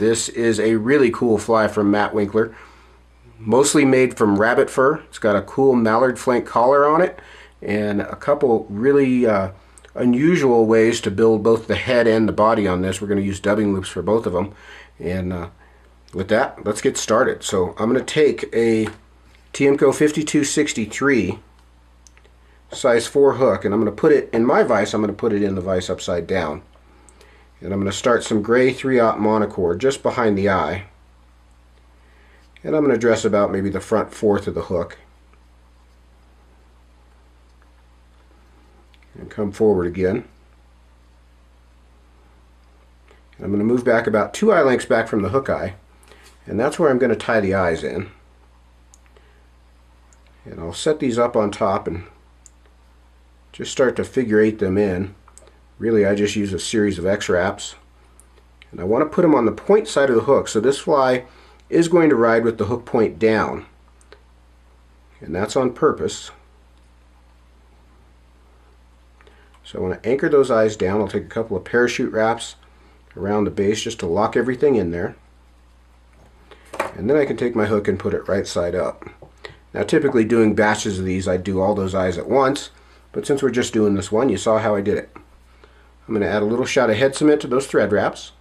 This is a really cool fly from Matt Winkler. Mostly made from rabbit fur. It's got a cool mallard flank collar on it and a couple really unusual ways to build both the head and the body on this. We're going to use dubbing loops for both of them. And with that, let's get started. So I'm going to take a Tiemco 5263 size 4 hook, and I'm going to put it in my vise. I'm going to put it in the vise upside down. And I'm going to start some gray 3/0 monocord just behind the eye. And I'm going to dress about maybe the front fourth of the hook. And come forward again. And I'm going to move back about 2 eye lengths back from the hook eye. And that's where I'm going to tie the eyes in. And I'll set these up on top and just start to figure 8 them in. Really, I just use a series of X-wraps. And I want to put them on the point side of the hook. So this fly is going to ride with the hook point down. And that's on purpose. So I want to anchor those eyes down. I'll take a couple of parachute wraps around the base just to lock everything in there. And then I can take my hook and put it right side up. Now typically doing batches of these, I'd do all those eyes at once. But since we're just doing this one, you saw how I did it. I'm going to add a little shot of head cement to those thread wraps.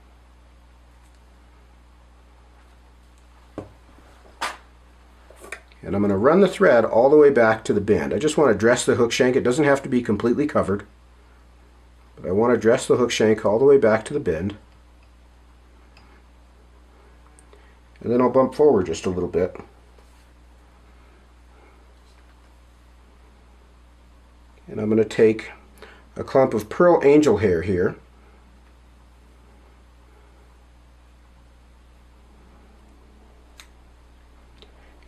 And I'm going to run the thread all the way back to the bend. I just want to dress the hook shank. It doesn't have to be completely covered. But I want to dress the hook shank all the way back to the bend. And then I'll bump forward just a little bit. And I'm going to take a clump of pearl angel hair here.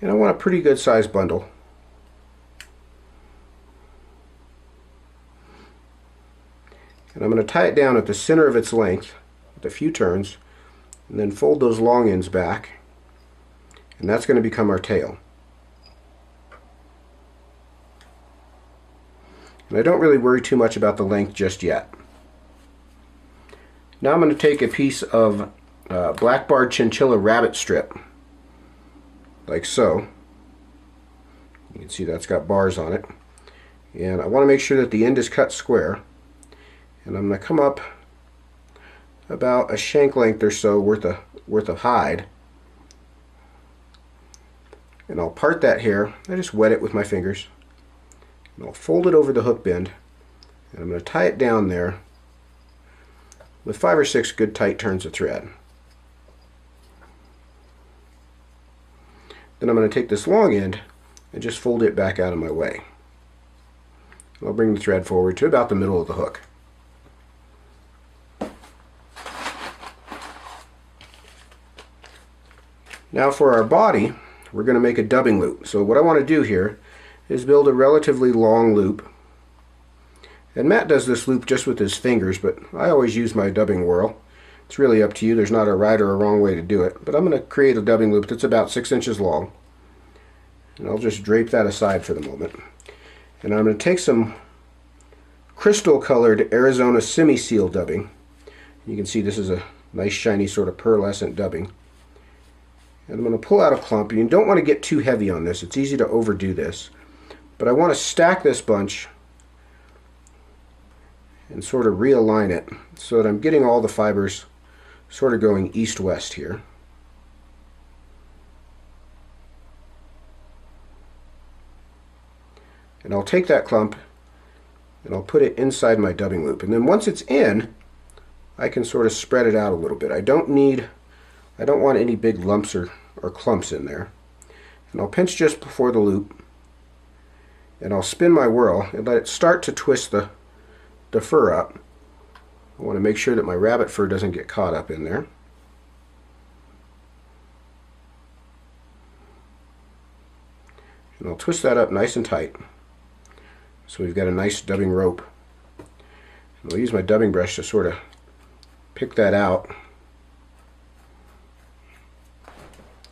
And I want a pretty good sized bundle. And I'm going to tie it down at the center of its length with a few turns, and then fold those long ends back, and that's going to become our tail. And I don't really worry too much about the length just yet. Now I'm going to take a piece of black barred chinchilla rabbit strip, like so. You can see that's got bars on it. And I want to make sure that the end is cut square. And I'm going to come up about a shank length or so worth of hide. And I'll part that hair. I just wet it with my fingers. And I'll fold it over the hook bend. And I'm going to tie it down there with 5 or 6 good tight turns of thread. Then I'm going to take this long end and just fold it back out of my way. I'll bring the thread forward to about the middle of the hook. Now for our body, we're going to make a dubbing loop. So what I want to do here is build a relatively long loop. And Matt does this loop just with his fingers, but I always use my dubbing whirl. It's really up to you. There's not a right or a wrong way to do it. But I'm going to create a dubbing loop that's about 6 inches long. And I'll just drape that aside for the moment. And I'm going to take some crystal colored Arizona Simi seal dubbing. You can see this is a nice shiny sort of pearlescent dubbing. And I'm going to pull out a clump. You don't want to get too heavy on this. It's easy to overdo this. But I want to stack this bunch and sort of realign it so that I'm getting all the fibers sort of going east-west here. And I'll take that clump and I'll put it inside my dubbing loop. And then once it's in, I can sort of spread it out a little bit. I don't want any big lumps or clumps in there. And I'll pinch just before the loop, and I'll spin my whirl and let it start to twist the fur up. I want to make sure that my rabbit fur doesn't get caught up in there. And I'll twist that up nice and tight. So we've got a nice dubbing rope. And I'll use my dubbing brush to sort of pick that out.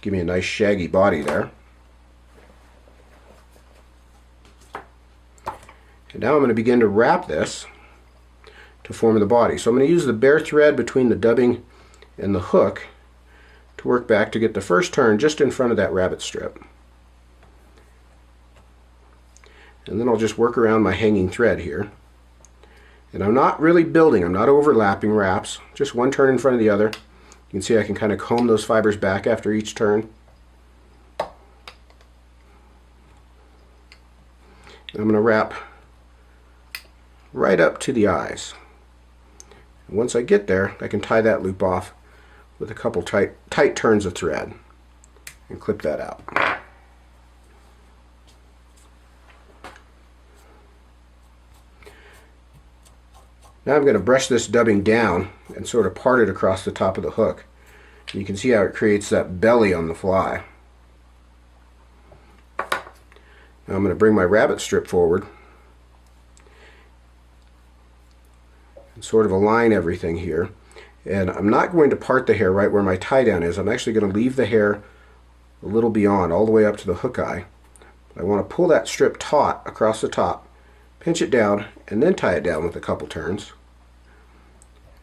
Give me a nice shaggy body there. And now I'm going to begin to wrap this to form the body. So I'm going to use the bare thread between the dubbing and the hook to work back to get the first turn just in front of that rabbit strip. And then I'll just work around my hanging thread here. And I'm not really building, I'm not overlapping wraps, just one turn in front of the other. You can see I can kind of comb those fibers back after each turn. And I'm going to wrap right up to the eyes. And once I get there, I can tie that loop off with a couple tight turns of thread and clip that out. Now I'm going to brush this dubbing down and sort of part it across the top of the hook. You can see how it creates that belly on the fly. Now I'm going to bring my rabbit strip forward and sort of align everything here. And I'm not going to part the hair right where my tie down is. I'm actually going to leave the hair a little beyond, all the way up to the hook eye. I want to pull that strip taut across the top, pinch it down, and then tie it down with a couple turns.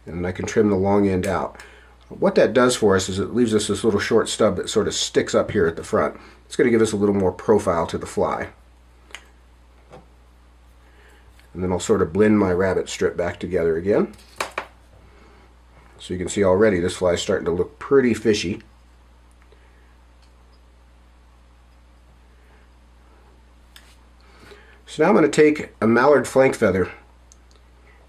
And I can trim the long end out. What that does for us is it leaves us this little short stub that sort of sticks up here at the front. It's going to give us a little more profile to the fly. And then I'll sort of blend my rabbit strip back together again. So you can see already this fly is starting to look pretty fishy. So now I'm going to take a mallard flank feather,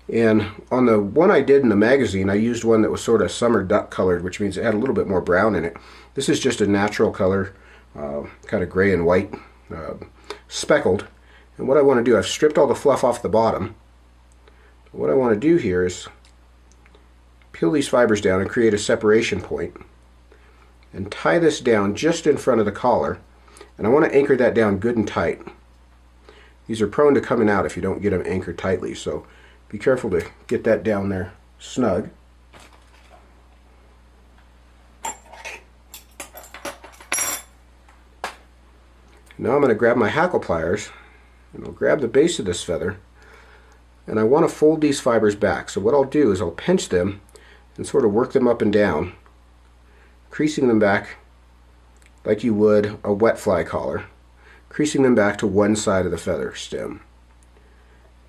and on the one I did in the magazine I used one that was sort of summer duck colored, which means it had a little bit more brown in it. This is just a natural color, kind of gray and white, speckled. And what I want to do, I've stripped all the fluff off the bottom. What I want to do here is peel these fibers down and create a separation point and tie this down just in front of the collar, and I want to anchor that down good and tight. These are prone to coming out if you don't get them anchored tightly, so be careful to get that down there snug. Now I'm going to grab my hackle pliers and I'll grab the base of this feather, and I want to fold these fibers back. So what I'll do is I'll pinch them and sort of work them up and down, creasing them back like you would a wet fly collar, creasing them back to one side of the feather stem.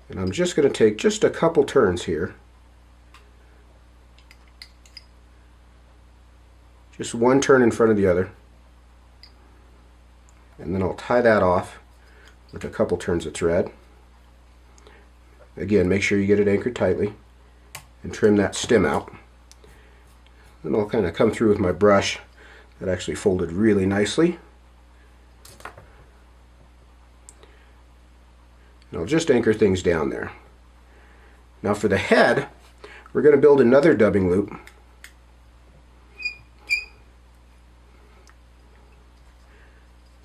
And I'm just going to take just a couple turns here. Just one turn in front of the other. And then I'll tie that off with a couple turns of thread. Again, make sure you get it anchored tightly and trim that stem out. Then I'll kind of come through with my brush that actually folded really nicely. And I'll just anchor things down there. Now for the head, we're going to build another dubbing loop.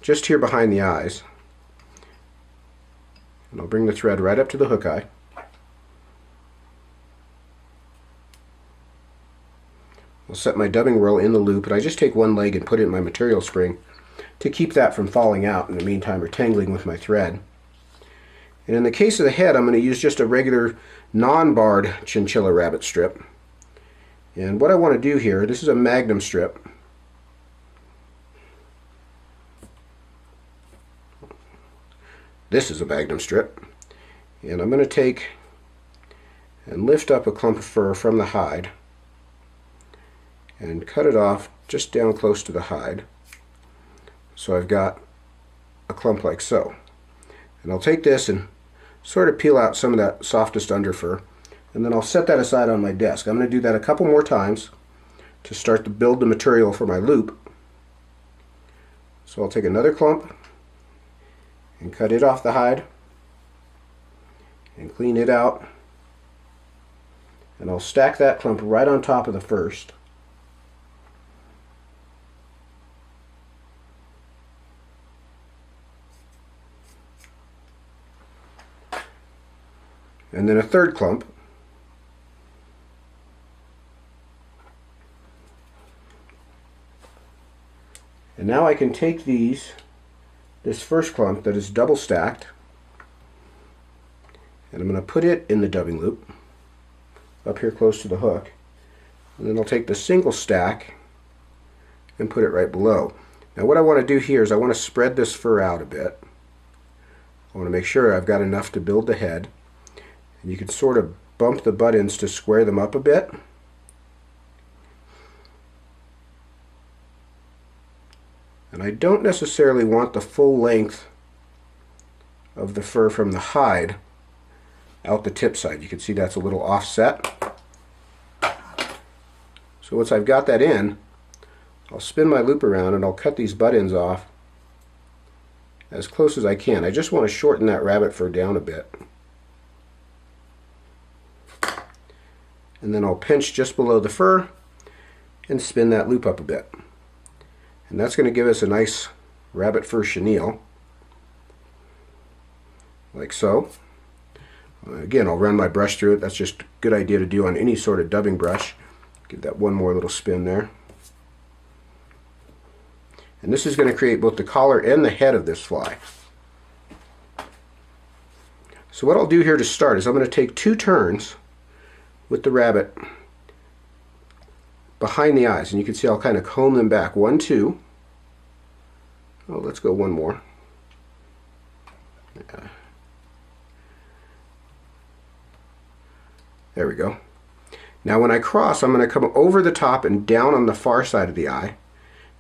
Just here behind the eyes. And I'll bring the thread right up to the hook eye. I'll set my dubbing whirl in the loop, and I just take one leg and put it in my material spring to keep that from falling out in the meantime or tangling with my thread. And in the case of the head, I'm going to use just a regular non-barred chinchilla rabbit strip. And what I want to do here, this is a magnum strip. This is a magnum strip. And I'm going to take and lift up a clump of fur from the hide and cut it off just down close to the hide. So I've got a clump like so. And I'll take this and sort of peel out some of that softest underfur, and then I'll set that aside on my desk. I'm going to do that a couple more times to start to build the material for my loop. So I'll take another clump and cut it off the hide and clean it out, and I'll stack that clump right on top of the first. And then a third clump. And now I can take this first clump that is double stacked, and I'm going to put it in the dubbing loop up here close to the hook. And then I'll take the single stack and put it right below. Now what I want to do here is I want to spread this fur out a bit. I want to make sure I've got enough to build the head. And you can sort of bump the butt ends to square them up a bit. And I don't necessarily want the full length of the fur from the hide out the tip side. You can see that's a little offset. So once I've got that in, I'll spin my loop around and I'll cut these butt ends off as close as I can. I just want to shorten that rabbit fur down a bit. And then I'll pinch just below the fur and spin that loop up a bit. And that's going to give us a nice rabbit fur chenille, like so. Again, I'll run my brush through it. That's just a good idea to do on any sort of dubbing brush. Give that one more little spin there. And this is going to create both the collar and the head of this fly. So what I'll do here to start is I'm going to take 2 turns with the rabbit behind the eyes, and you can see I'll kind of comb them back. 1, 2. Oh, let's go one more. There we go. Now when I cross, I'm going to come over the top and down on the far side of the eye,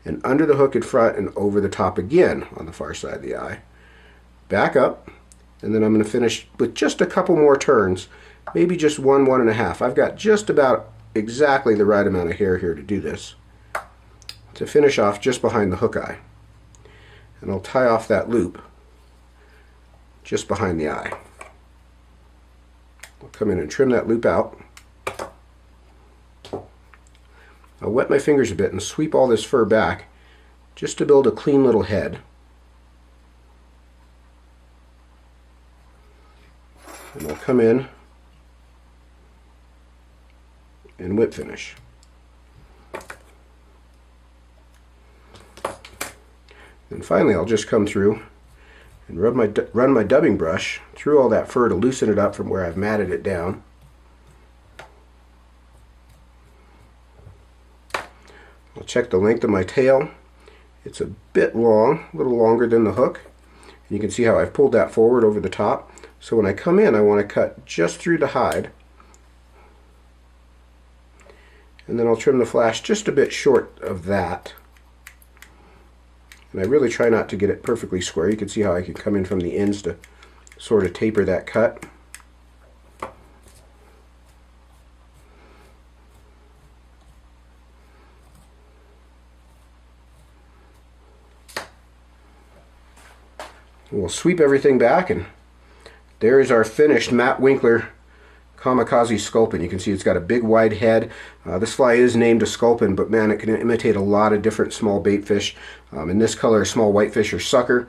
and under the hook in front and over the top again on the far side of the eye. Back up, and then I'm going to finish with just a couple more turns, maybe just 1, 1.5. I've got just about exactly the right amount of hair here to do this, to finish off just behind the hook eye. And I'll tie off that loop just behind the eye. I'll come in and trim that loop out. I'll wet my fingers a bit and sweep all this fur back just to build a clean little head. And I'll come in and whip finish. And finally I'll just come through and run my dubbing brush through all that fur to loosen it up from where I've matted it down. I'll check the length of my tail. It's a bit long, a little longer than the hook. And you can see how I've pulled that forward over the top. So when I come in, I want to cut just through the hide. And then I'll trim the flash just a bit short of that. And I really try not to get it perfectly square. You can see how I can come in from the ends to sort of taper that cut. We'll sweep everything back, and there is our finished Matt Winkler Kamikaze Sculpin. You can see it's got a big wide head. This fly is named a sculpin, but man, it can imitate a lot of different small bait fish. In this color, a small whitefish or sucker.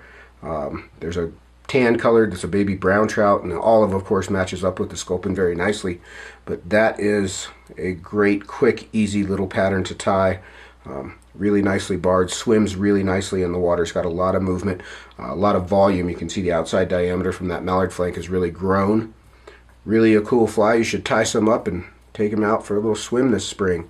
There's a tan colored, that's a baby brown trout, and the olive, of course, matches up with the sculpin very nicely. But that is a great, quick, easy little pattern to tie. Really nicely barred, swims really nicely in the water. It's got a lot of movement, a lot of volume. You can see the outside diameter from that mallard flank has really grown. Really a cool fly. You should tie some up and take them out for a little swim this spring.